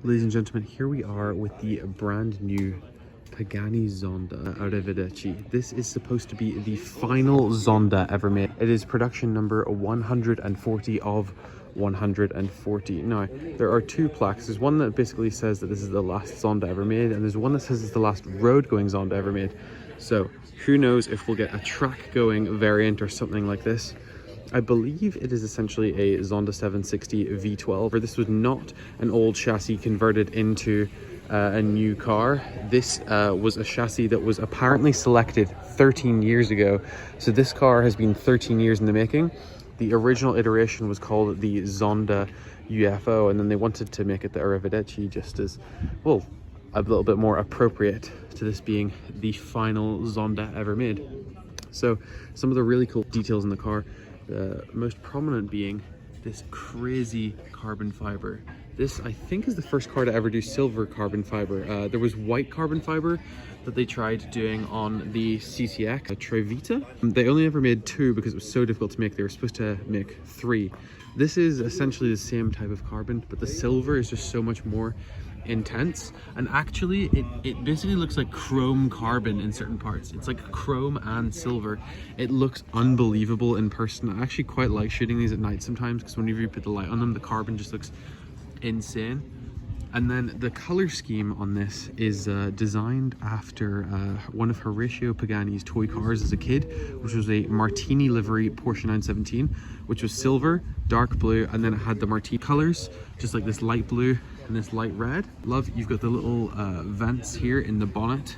Ladies and gentlemen, here we are with the brand new Pagani Zonda Arrivederci. This is supposed to be the final Zonda ever made. It is production number 140 of 140. Now, there are two plaques. There's one that basically says that this is the last Zonda ever made, and there's one that says it's the last road-going Zonda ever made. So, who knows if we'll get a track-going variant or something like this. I believe it is essentially a Zonda 760 V12, where this was not an old chassis converted into a new car. This was a chassis that was apparently selected 13 years ago. So this car has been 13 years in the making. The original iteration was called the Zonda UFO, and then they wanted to make it the Arrivederci just as, well, a little bit more appropriate to this being the final Zonda ever made. So some of the really cool details in the car, the most prominent being this crazy carbon fiber. This, I think, is the first car to ever do silver carbon fiber. There was white carbon fiber that they tried doing on the CCX Trevita. They only ever made two because it was so difficult to make. They were supposed to make three. This is essentially the same type of carbon, but the silver is just so much more intense, and actually it basically looks like chrome carbon in certain parts. It's like chrome and silver. It looks unbelievable in person. I actually quite like shooting these at night sometimes, because whenever you put the light on them, the carbon just looks insane. And then the color scheme on this is designed after one of Horatio Pagani's toy cars as a kid, which was a Martini livery Porsche 917, which was silver, dark blue, and then it had the Martini colors, just like this light blue and this light red. Love, you've got the little vents here in the bonnet,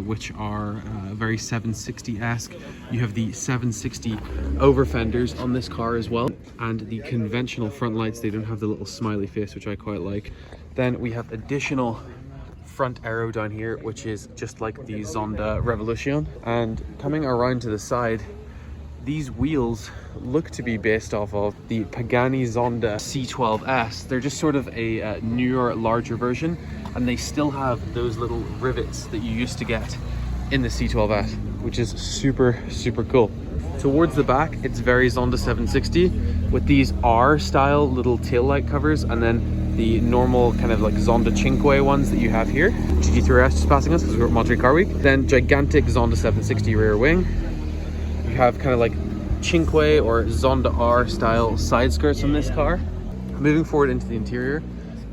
which are very 760-esque. You have the 760 over fenders on this car as well, and the conventional front lights, they don't have the little smiley face, which I quite like. Then we have additional front aero down here, which is just like the Zonda Revolution. And coming around to the side, these wheels look to be based off of the Pagani Zonda C12S. They're just sort of a newer, larger version, and they still have those little rivets that you used to get in the C12S, which is super, super cool. Towards the back, it's very Zonda 760 with these R-style little tail light covers, and then the normal kind of like Zonda Cinque ones that you have here. GT3RS just passing us because we're at Monterey Car Week. Then gigantic Zonda 760 rear wing. You have kind of like Cinque or Zonda R style side skirts on this car. Moving forward into the interior,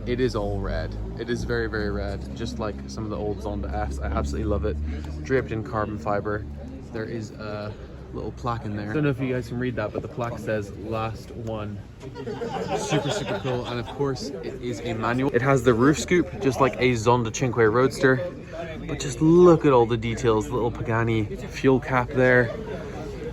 it is all red. It is very, very red, just like some of the old Zonda Fs. I absolutely love it. Draped in carbon fiber. There is a little plaque in there. I don't know if you guys can read that, but the plaque says last one. Super, super cool. And of course, it is a manual. It has the roof scoop, just like a Zonda Cinque Roadster. But just look at all the details. The little Pagani fuel cap there.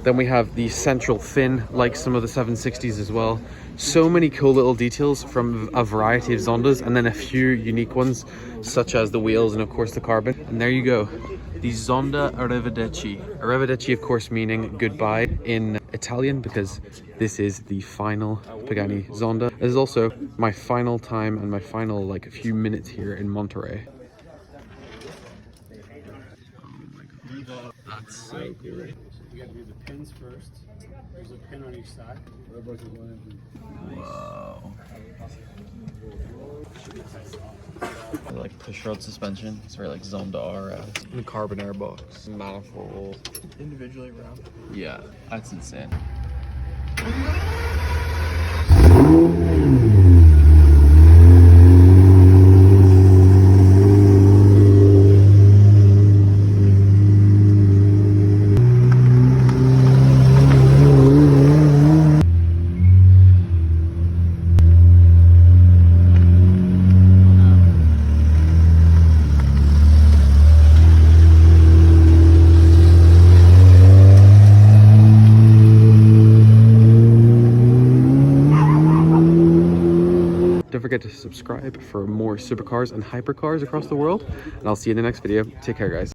Then we have the central fin, like some of the 760s as well. So many cool little details from a variety of Zondas, and then a few unique ones, such as the wheels and of course the carbon. And there you go, the Zonda Arrivederci. Arrivederci, of course, meaning goodbye in Italian, because this is the final Pagani Zonda. This is also my final time and my final like few minutes here in Monterey. Oh my god, that's so cool. You got to do the pins first. There's a pin on each side. Wow. I like push rod suspension. It's very like Zonda RS. And the carbon airbox. Manifold. Individually wrapped. Yeah, that's insane. Don't forget to subscribe for more supercars and hypercars across the world, and I'll see you in the next video. Take care, guys.